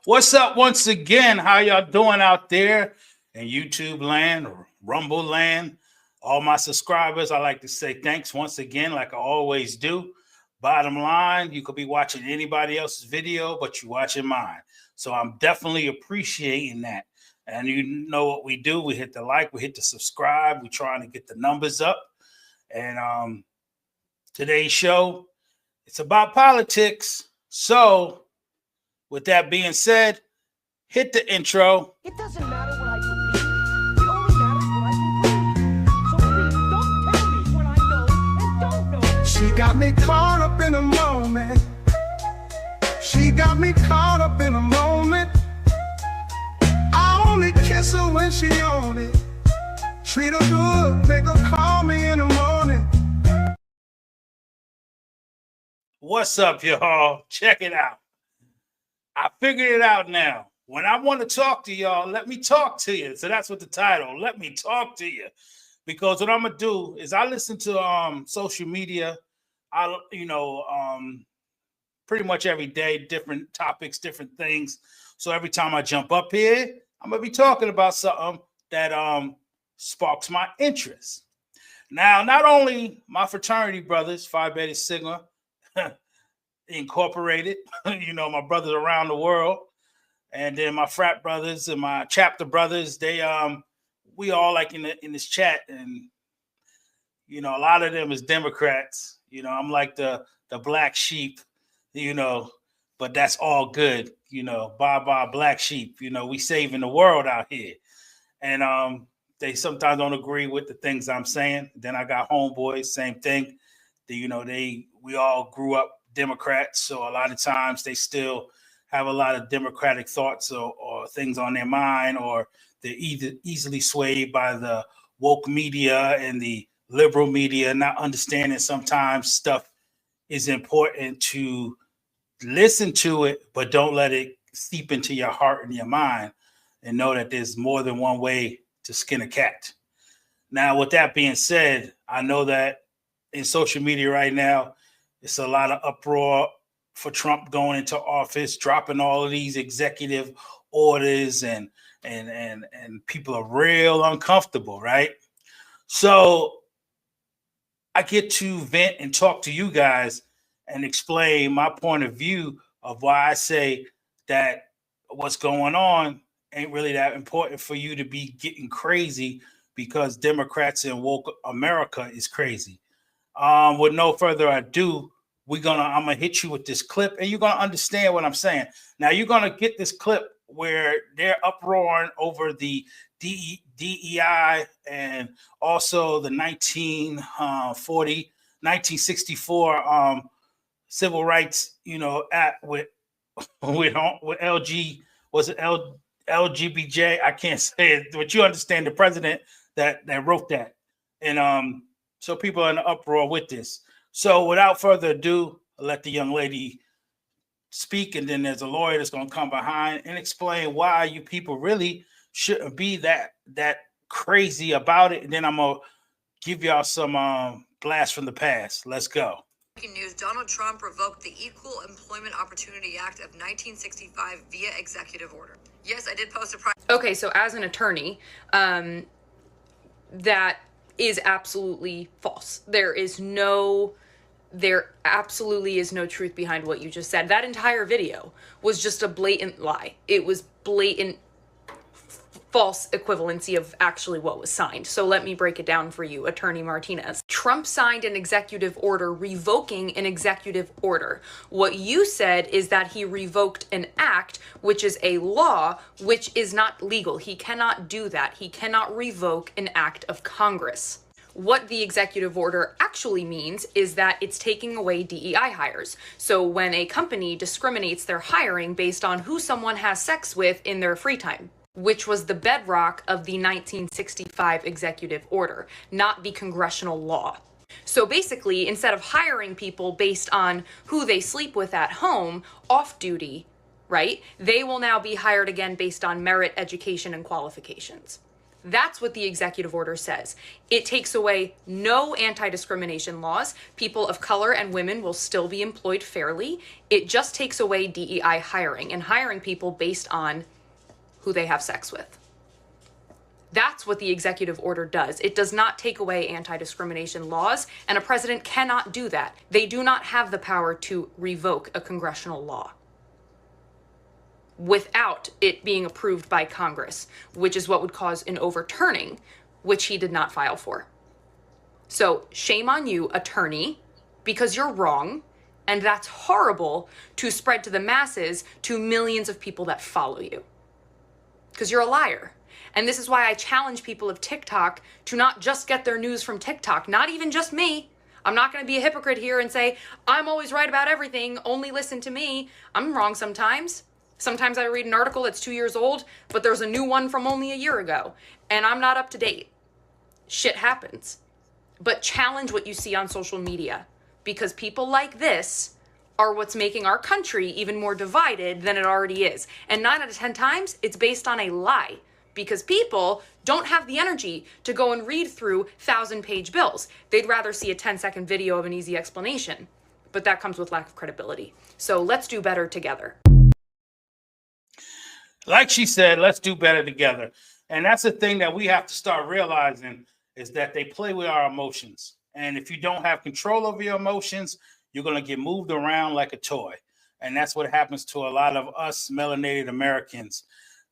What's up once again? How y'all doing out there in YouTube land, Rumble land? All my subscribers, I like to say thanks once again, like I always do. Bottom line, you could be watching anybody else's video, but you're watching mine. So I'm definitely appreciating that. And you know what we do. We hit the like, we hit the subscribe. We're trying to get the numbers up. And today's show, it's about politics. So with that being said, hit the intro. It doesn't matter what I believe. It only matters what I can prove. So please don't tell me what I know and don't know. She got me caught up in a moment. She got me caught up in a moment. I only kiss her when she on it. Treat her good, make her call me in the morning. What's up, y'all? Check it out. I figured it out now. When I want to talk to y'all, let me talk to you. So that's what the title, let me talk to you. Because what I'm going to do is I listen to social media, pretty much every day, different topics, different things. So every time I jump up here, I'm going to be talking about something that sparks my interest. Now, not only my fraternity brothers, Phi Beta Sigma Incorporated, my brothers around the world, and then my frat brothers and my chapter brothers, we all like in this chat, and a lot of them is Democrats. I'm like the black sheep, but that's all good. Bye black sheep. We saving the world out here, and they sometimes don't agree with the things I'm saying. Then I got homeboys, same thing. We all grew up Democrats, so a lot of times they still have a lot of democratic thoughts or things on their mind, or they're either easily swayed by the woke media and the liberal media, not understanding sometimes stuff is important to listen to it, but don't let it seep into your heart and your mind, and know that there's more than one way to skin a cat. Now, with that being said, I know that in social media right now, it's a lot of uproar for Trump going into office, dropping all of these executive orders, and people are real uncomfortable, right? So I get to vent and talk to you guys and explain my point of view of why I say that what's going on ain't really that important for you to be getting crazy because Democrats and woke America is crazy. With no further ado, I'm gonna hit you with this clip, and you're gonna understand what I'm saying. Now you're gonna get this clip where they're uproaring over the DEI and also the 1964 civil rights, act with LG, was it LGBJ? I can't say it, but you understand the president that wrote that, and so people are in an uproar with this. So without further ado, I'll let the young lady speak, and then there's a lawyer that's going to come behind and explain why you people really shouldn't be that crazy about it. And then I'm going to give y'all some blast from the past. Let's go. Breaking news, Donald Trump revoked the Equal Employment Opportunity Act of 1965 via executive order. Yes, I did post a Okay, so as an attorney, that is absolutely false. There absolutely is no truth behind what you just said. That entire video was just a blatant lie. It was blatant false equivalency of actually what was signed. So let me break it down for you, Attorney Martinez. Trump signed an executive order revoking an executive order. What you said is that he revoked an act, which is a law, which is not legal. He cannot do that. He cannot revoke an act of Congress. What the executive order actually means is that it's taking away DEI hires. So when a company discriminates their hiring based on who someone has sex with in their free time, which was the bedrock of the 1965 executive order, not the congressional law. So basically, instead of hiring people based on who they sleep with at home, off duty, right, they will now be hired again based on merit, education, and qualifications. That's what the executive order says. It takes away no anti-discrimination laws. People of color and women will still be employed fairly. It just takes away DEI hiring and hiring people based on who they have sex with. That's what the executive order does. It does not take away anti-discrimination laws, and a president cannot do that. They do not have the power to revoke a congressional law without it being approved by Congress, which is what would cause an overturning, which he did not file for. So shame on you, attorney, because you're wrong, and that's horrible to spread to the masses, to millions of people that follow you, because you're a liar. And this is why I challenge people of TikTok to not just get their news from TikTok, not even just me. I'm not going to be a hypocrite here and say, I'm always right about everything, only listen to me. I'm wrong sometimes. Sometimes I read an article that's 2 years old, but there's a new one from only a year ago, and I'm not up to date. Shit happens. But challenge what you see on social media, because people like this are what's making our country even more divided than it already is. And 9 out of 10 times, it's based on a lie, because people don't have the energy to go and read through 1,000-page bills. They'd rather see a 10-second video of an easy explanation, but that comes with lack of credibility. So let's do better together. Like she said, let's do better together. And that's the thing that we have to start realizing, is that they play with our emotions. And if you don't have control over your emotions, you're going to get moved around like a toy. And that's what happens to a lot of us melanated Americans.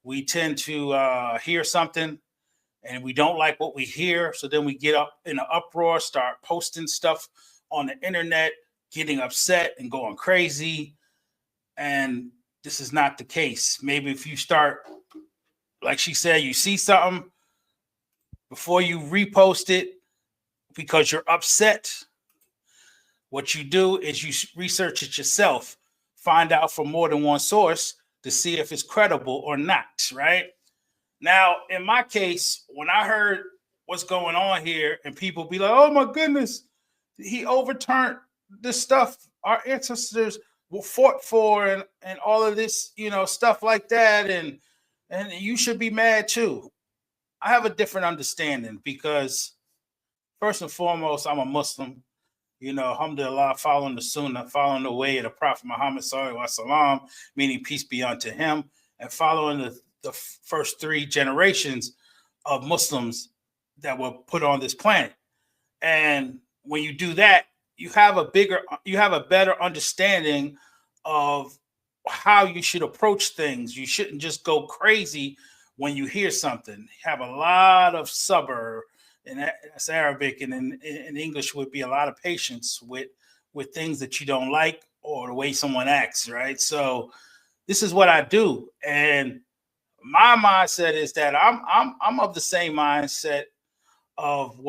We tend to hear something and we don't like what we hear. So then we get up in an uproar, start posting stuff on the internet, getting upset and going crazy. And this is not the case. Maybe if you start, like she said, you see something, before you repost it because you're upset, what you do is you research it yourself, find out from more than one source to see if it's credible or not, right? Now, in my case, when I heard what's going on here and people be like, oh my goodness, he overturned this stuff our ancestors fought for and all of this, stuff like that. And you should be mad too. I have a different understanding because first and foremost, I'm a Muslim, alhamdulillah, following the sunnah, following the way of the Prophet Muhammad sallallahu alaihi wasallam, meaning peace be unto him, and following the first 3 generations of Muslims that were put on this planet. And when you do that, you have a better understanding of how you should approach things. You shouldn't just go crazy when you hear something. You have a lot of sabr, and that's Arabic, and in English would be a lot of patience with things that you don't like or the way someone acts, right? So this is what I do, and my mindset is that I'm of the same mindset of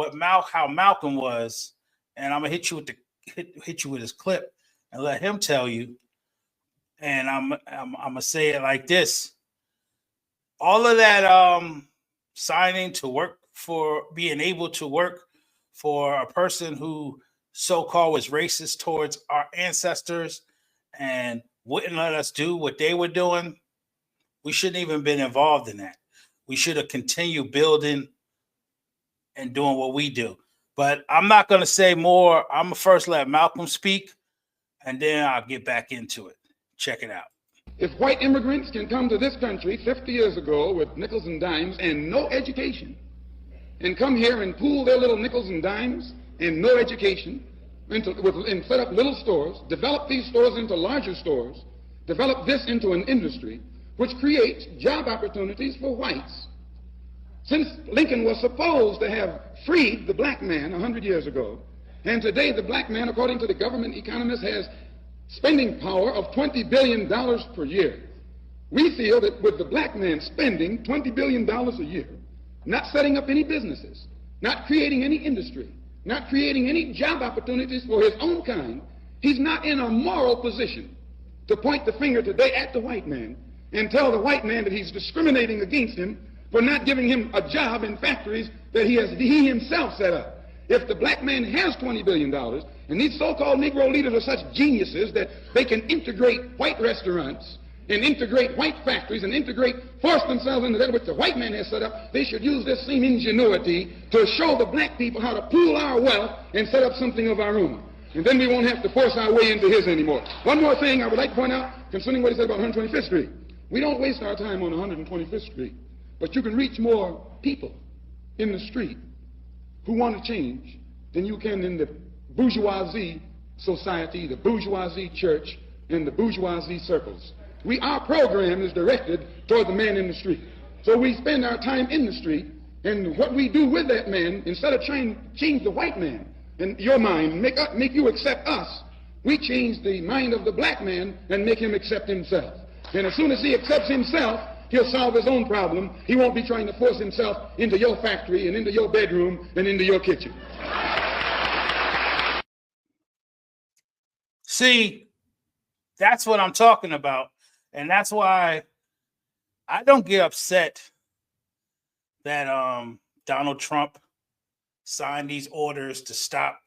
how Malcolm was, and I'm gonna hit you with his clip and let him tell you. And I'm gonna say it like this: all of that signing to work for, being able to work for a person who so-called was racist towards our ancestors and wouldn't let us do what they were doing, we shouldn't even been involved in that. We should have continued building and doing what we do. But I'm not going to say more. I'm going to first let Malcolm speak, and then I'll get back into it. Check it out. If white immigrants can come to this country 50 years ago with nickels and dimes and no education, and come here and pool their little nickels and dimes and no education, and set up little stores, develop these stores into larger stores, develop this into an industry which creates job opportunities for whites. Since Lincoln was supposed to have freed the black man 100 years ago, and today the black man, according to the government economists, has spending power of $20 billion per year. We feel that with the black man spending $20 billion a year, not setting up any businesses, not creating any industry, not creating any job opportunities for his own kind, he's not in a moral position to point the finger today at the white man and tell the white man that he's discriminating against him for not giving him a job in factories that he himself set up. If the black man has $20 billion, and these so-called Negro leaders are such geniuses that they can integrate white restaurants and integrate white factories and force themselves into that which the white man has set up, they should use this same ingenuity to show the black people how to pool our wealth and set up something of our own. And then we won't have to force our way into his anymore. One more thing I would like to point out concerning what he said about 125th Street. We don't waste our time on 125th Street, but you can reach more people in the street who want to change than you can in the bourgeoisie society, the bourgeoisie church, and the bourgeoisie circles. Our program is directed toward the man in the street. So we spend our time in the street, and what we do with that man, instead of trying to change the white man in your mind, make you accept us, we change the mind of the black man and make him accept himself. And as soon as he accepts himself, he'll solve his own problem. He won't be trying to force himself into your factory and into your bedroom and into your kitchen. See, that's what I'm talking about. And that's why I don't get upset that Donald Trump signed these orders to stop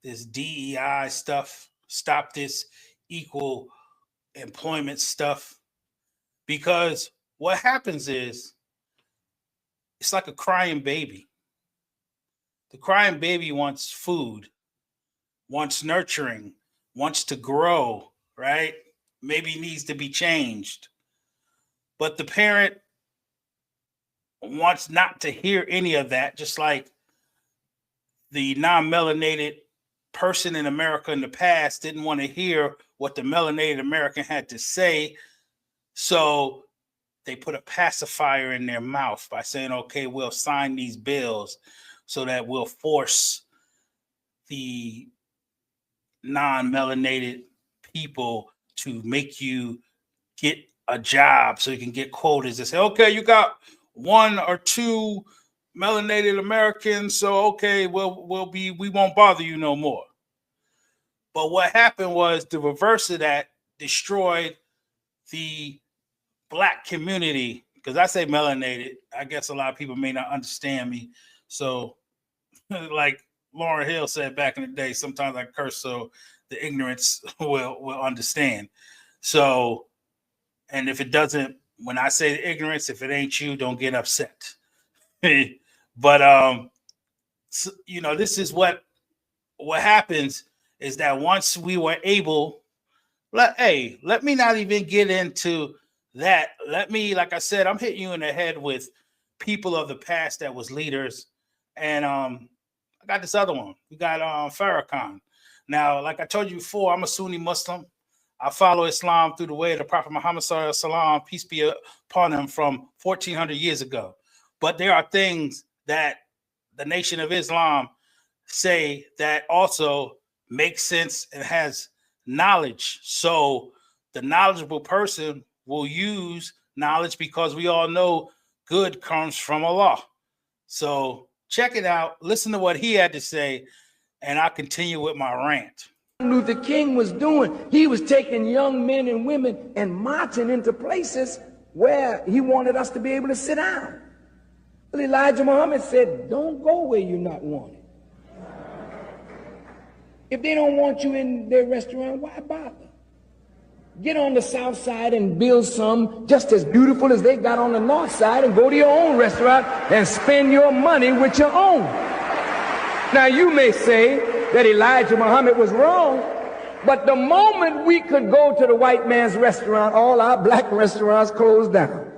this DEI stuff, stop this equal employment stuff. Because what happens is it's like a crying baby. The crying baby wants food, wants nurturing, wants to grow, right? Maybe needs to be changed. But the parent wants not to hear any of that, just like the non-melanated person in America in the past didn't want to hear what the melanated American had to say. So they put a pacifier in their mouth by saying, okay, we'll sign these bills so that we'll force the non-melanated people to make you get a job so you can get quotas. They say, okay, you got 1 or 2 melanated Americans, so okay, we won't bother you no more. But what happened was the reverse of that destroyed the black community. Because I say melanated, I guess a lot of people may not understand me. So like Lauryn Hill said back in the day, sometimes I curse so the ignorance will understand. So, and if it doesn't, when I say ignorance, if it ain't you, don't get upset. But so, you know, this is what happens is that once we were able, let me not even get into that. Let me, like I said, I'm hitting you in the head with people of the past that was leaders. And I got this other one. We got Farrakhan. Now, like I told you before, I'm a Sunni Muslim. I follow Islam through the way of the Prophet Muhammad sallallahu alaihi wasallam, peace be upon him, from 1400 years ago. But there are things that the Nation of Islam say that also make sense and has knowledge. So the knowledgeable person will use knowledge, because we all know good comes from Allah. So check it out. Listen to what he had to say, and I'll continue with my rant. Luther King was doing, he was taking young men and women and marching into places where he wanted us to be able to sit down. But Elijah Muhammad said, don't go where you're not wanted. If they don't want you in their restaurant, why bother? Get on the south side and build some just as beautiful as they got on the north side, and go to your own restaurant and spend your money with your own. Now you may say that Elijah Muhammad was wrong, but the moment we could go to the white man's restaurant, all our black restaurants closed down.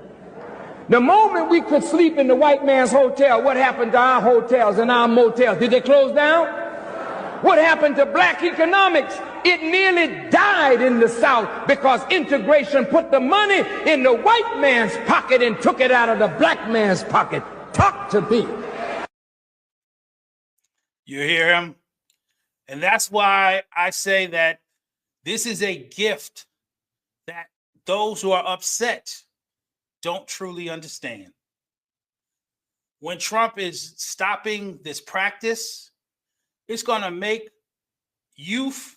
The moment we could sleep in the white man's hotel, what happened to our hotels and our motels? Did they close down? What happened to black economics? It nearly died in the South because integration put the money in the white man's pocket and took it out of the black man's pocket. Talk to me. You hear him? And that's why I say that this is a gift that those who are upset don't truly understand. When Trump is stopping this practice, it's going to make youth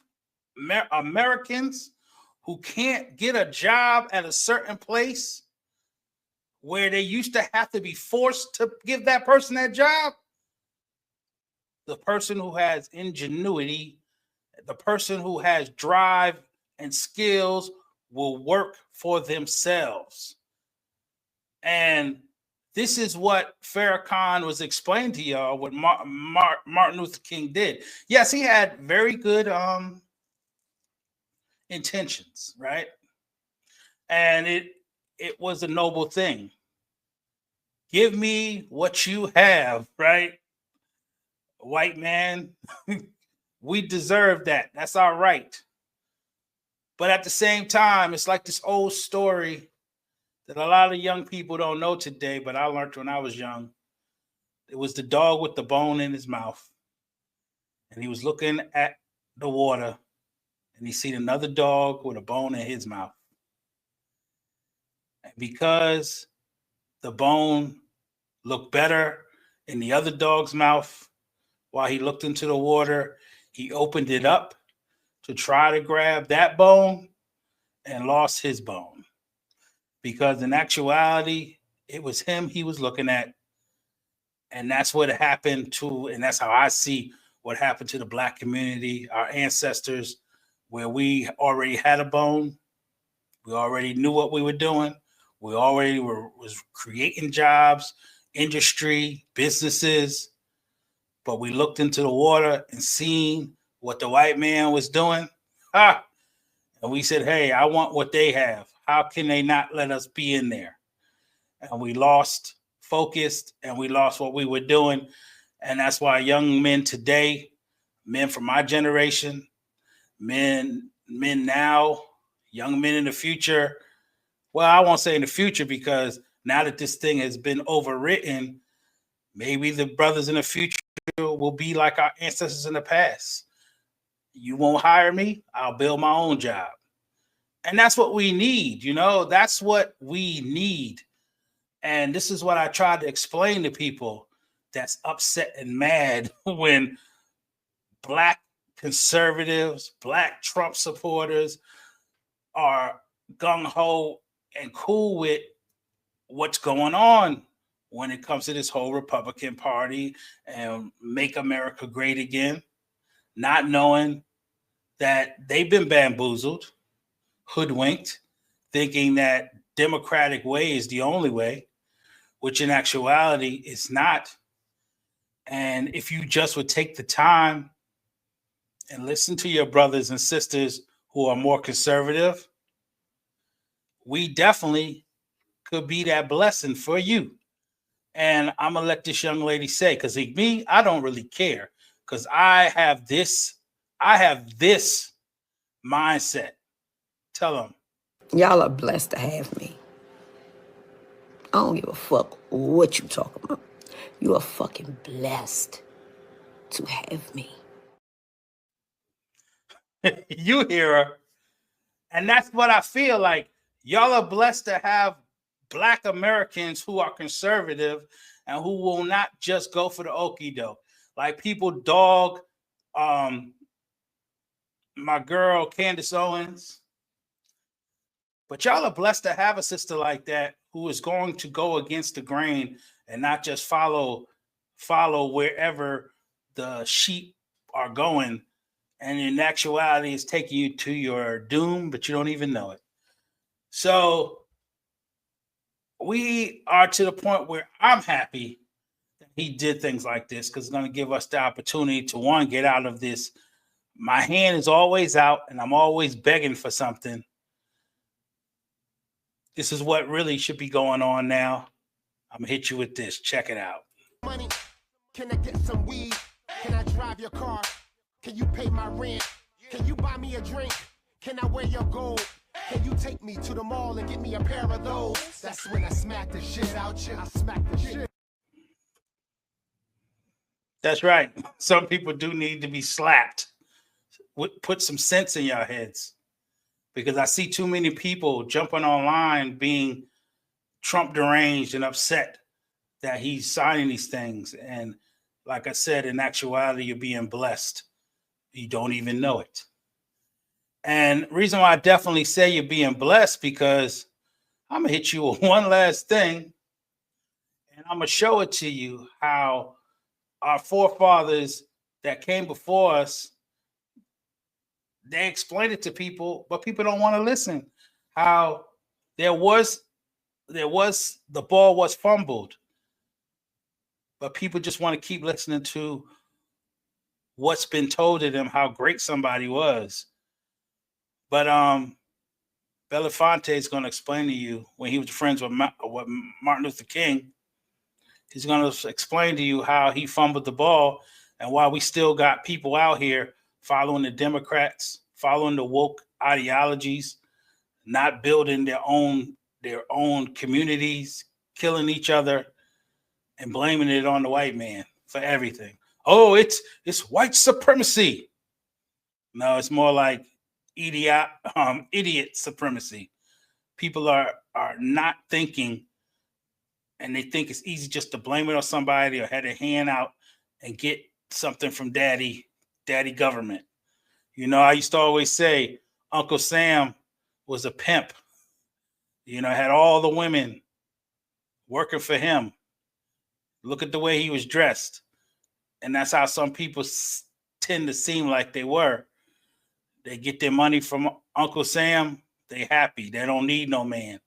Americans who can't get a job at a certain place where they used to have to be forced to give that person that job. The person who has ingenuity, the person who has drive and skills will work for themselves. And this is what Farrakhan was explaining to y'all, what Martin Luther King did. Yes, he had very good intentions, right? And it was a noble thing. Give me what you have, right? White man, we deserve that. That's our right. But at the same time, it's like this old story that a lot of young people don't know today, but I learned when I was young. It was the dog with the bone in his mouth. And he was looking at the water, and he seen another dog with a bone in his mouth. And because the bone looked better in the other dog's mouth, while he looked into the water, he opened it up to try to grab that bone and lost his bone. Because in actuality, it was him he was looking at. And that's what happened to, and that's how I see what happened to the Black community, our ancestors, where we already had a bone. We already knew what we were doing. We already was creating jobs, industry, businesses. But we looked into the water and seen what the white man was doing. And we said, hey, I want what they have. How can they not let us be in there? And we lost focus, and we lost what we were doing. And that's why young men today, men from my generation, men now, young men in the future, well, I won't say in the future, because now that this thing has been overwritten, maybe the brothers in the future will be like our ancestors in the past. You won't hire me, I'll build my own job. And that's what we need, you know, that's what we need. And this is what I try to explain to people that's upset and mad when Black conservatives, Black Trump supporters are gung-ho and cool with what's going on when it comes to this whole Republican Party and make America great again, not knowing that they've been bamboozled, hoodwinked, thinking that Democratic way is the only way, which in actuality is not. And if you just would take the time and listen to your brothers and sisters who are more conservative, we definitely could be that blessing for you. And I'm going to let this young lady say, because me, I don't really care, because I have this mindset. Tell them. Y'all are blessed to have me. I don't give a fuck what you talking about. You are fucking blessed to have me. You hear her. And that's what I feel like. Y'all are blessed to have Black Americans who are conservative and who will not just go for the okie doke. Like people dog my girl Candace Owens. But y'all are blessed to have a sister like that who is going to go against the grain and not just follow wherever the sheep are going. And in actuality, it's taking you to your doom, but you don't even know it. So we are to the point where I'm happy that he did things like this, because it's going to give us the opportunity to, one, get out of this. My hand is always out and I'm always begging for something. This is what really should be going on now. I'm going to hit you with this. Check it out. Money, can I get some weed? Can I drive your car? Can you pay my rent? Can you buy me a drink? Can I wear your gold? Can you take me to the mall and get me a pair of those? That's when I smack the shit out you. I smack the shit. That's right. Some people do need to be slapped. Put some sense in your heads. Because I see too many people jumping online being Trump deranged and upset that he's signing these things. And like I said, in actuality, you're being blessed. You don't even know it. And reason why I definitely say you're being blessed, because I'm going to hit you with one last thing. And I'm going to show it to you how our forefathers that came before us, they explained it to people, but people don't want to listen. How there was the ball was fumbled, but people just want to keep listening to what's been told to them, how great somebody was. But Belafonte is going to explain to you, when he was friends with Martin Luther King, he's going to explain to you how he fumbled the ball and why we still got people out here following the Democrats, following the woke ideologies, not building their own communities, killing each other, and blaming it on the white man for everything. Oh, it's white supremacy. No, it's more like idiot supremacy. People are not thinking, and they think it's easy just to blame it on somebody or have their hand out and get something from daddy government. You know, I used to always say Uncle Sam was a pimp. You know, had all the women working for him. Look at the way he was dressed. And that's how some people tend to seem like they were. They get their money from Uncle Sam, they happy. They don't need no man.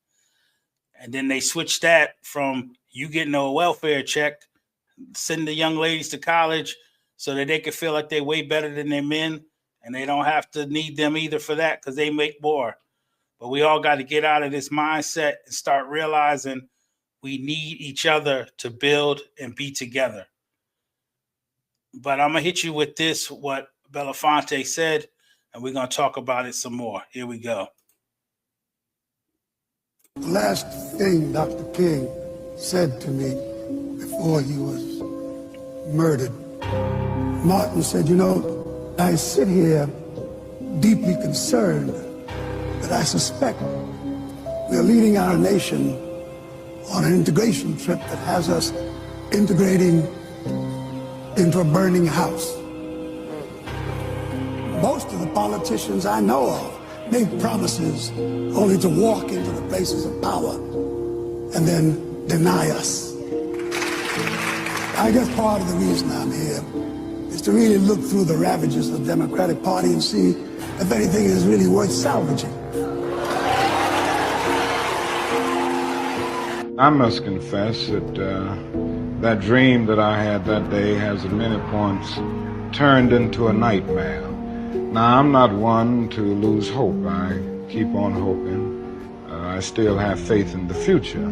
And then they switch that from you getting a welfare check, send the young ladies to college so that they can feel like they're way better than their men, and they don't have to need them either for that because they make more. But we all got to get out of this mindset and start realizing we need each other to build and be together. But I'm going to hit you with this, what Belafonte said, and we're going to talk about it some more. Here we go. The last thing Dr. King said to me before he was murdered, Martin said, you know, I sit here deeply concerned that I suspect we're leading our nation on an integration trip that has us integrating into a burning house. Most of the politicians I know of make promises only to walk into the places of power and then deny us. I guess part of the reason I'm here is to really look through the ravages of the Democratic Party and see if anything is really worth salvaging. I must confess that that dream that I had that day has at many points turned into a nightmare. Now, I'm not one to lose hope. I keep on hoping. I still have faith in the future.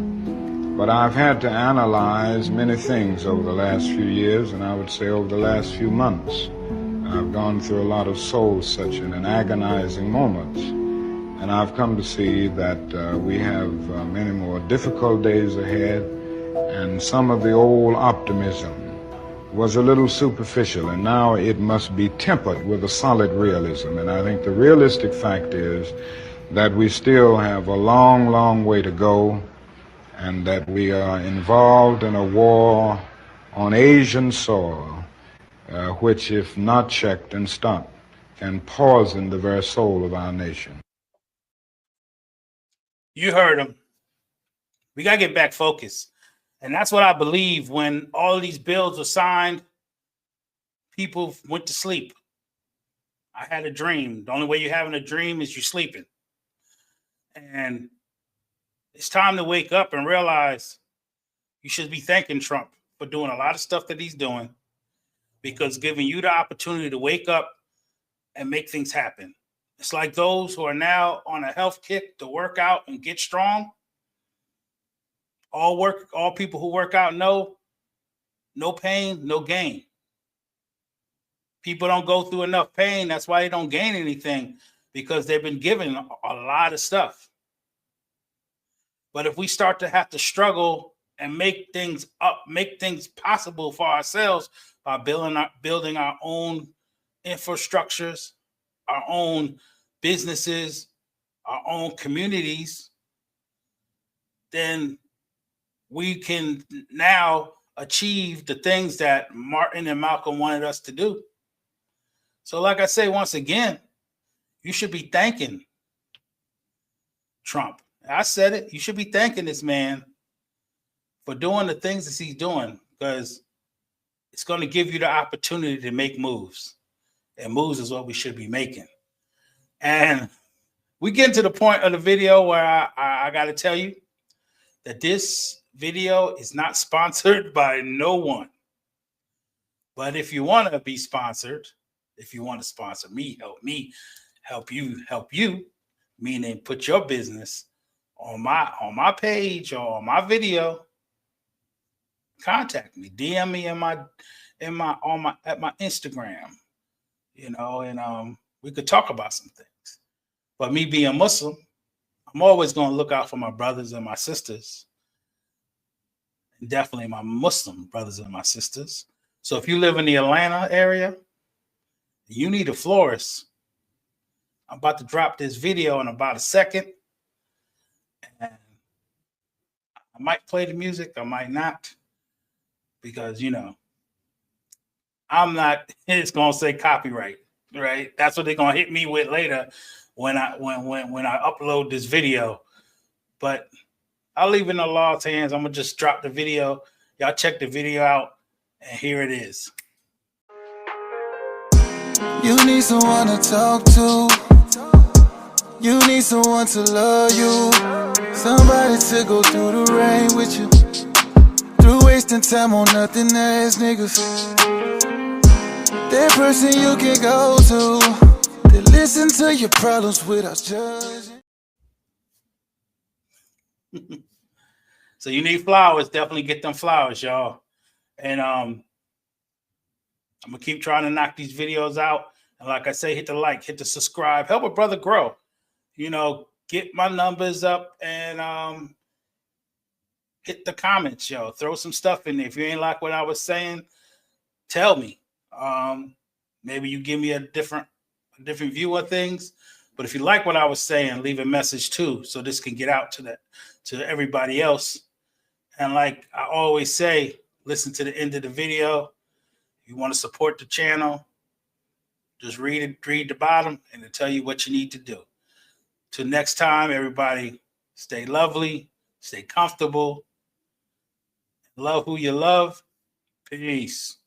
But I've had to analyze many things over the last few years, and I would say over the last few months. I've gone through a lot of soul-searching and agonizing moments. And I've come to see that we have many more difficult days ahead, and some of the old optimism was a little superficial, and now it must be tempered with a solid realism. And I think the realistic fact is that we still have a long, long way to go, and that we are involved in a war on Asian soil, which, if not checked and stopped, can poison the very soul of our nation. You heard him. We got to get back focused. And that's what I believe. When all of these bills were signed, people went to sleep. I had a dream. The only way you're having a dream is you're sleeping. And it's time to wake up and realize you should be thanking Trump for doing a lot of stuff that he's doing, because giving you the opportunity to wake up and make things happen. It's like those who are now on a health kick to work out and get strong. All people who work out know no pain, no gain. People don't go through enough pain. That's why they don't gain anything, because they've been given a lot of stuff. But if we start to have to struggle and make things up, make things possible for ourselves by building our own infrastructures, our own businesses, our own communities, then we can now achieve the things that Martin and Malcolm wanted us to do. So like I say, once again, you should be thanking Trump. I said it. You should be thanking this man for doing the things that he's doing, because it's going to give you the opportunity to make moves. And moves is what we should be making. And we get to the point of the video where I got to tell you that this video is not sponsored by no one. But if you want to be sponsored, if you want to sponsor me, help you, meaning put your business on my page or on my video, contact me, DM me at my Instagram, you know, and we could talk about some things. But me being Muslim, I'm always going to look out for my brothers and my sisters, and definitely my Muslim brothers and my sisters. So if you live in the Atlanta area, you need a florist. I'm about to drop this video in about a second. And I might play the music, I might not, because, you know, I'm not, it's going to say copyright, right? That's what they're going to hit me with later when I upload this video. But I'll leave it in Allah's hands. I'm going to just drop the video. Y'all check the video out, and here it is. You need someone to talk to. You need someone to love you. Somebody to go through the rain with you. Through wasting time on nothing ass niggas. That person you can go to. They listen to your problems without judging. So you need flowers. Definitely get them flowers, y'all. And I'm gonna keep trying to knock these videos out. And like I say, hit the like, hit the subscribe, help a brother grow. You know, get my numbers up and hit the comments, yo. Throw some stuff in there. If you ain't like what I was saying, tell me. Maybe you give me a different view of things. But if you like what I was saying, leave a message too, so this can get out to everybody else. And like I always say, listen to the end of the video. You want to support the channel, just read the bottom, and it'll tell you what you need to do. Till next time, everybody, stay lovely, stay comfortable, love who you love. Peace.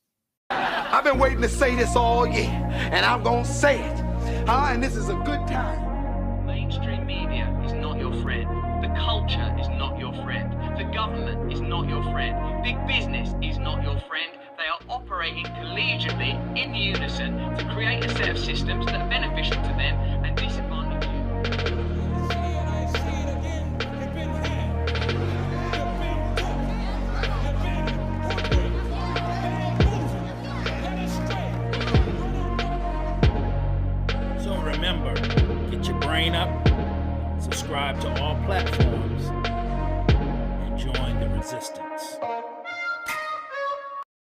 I've been waiting to say this all year, and I'm gonna say it. And this is a good time. Mainstream media is not your friend. The culture is not your friend. The government is not your friend. Big business is not your friend. They are operating collegiately in unison to create a set of systems that are beneficial to them and disadvantage you. So remember, get your brain up, subscribe to all platforms.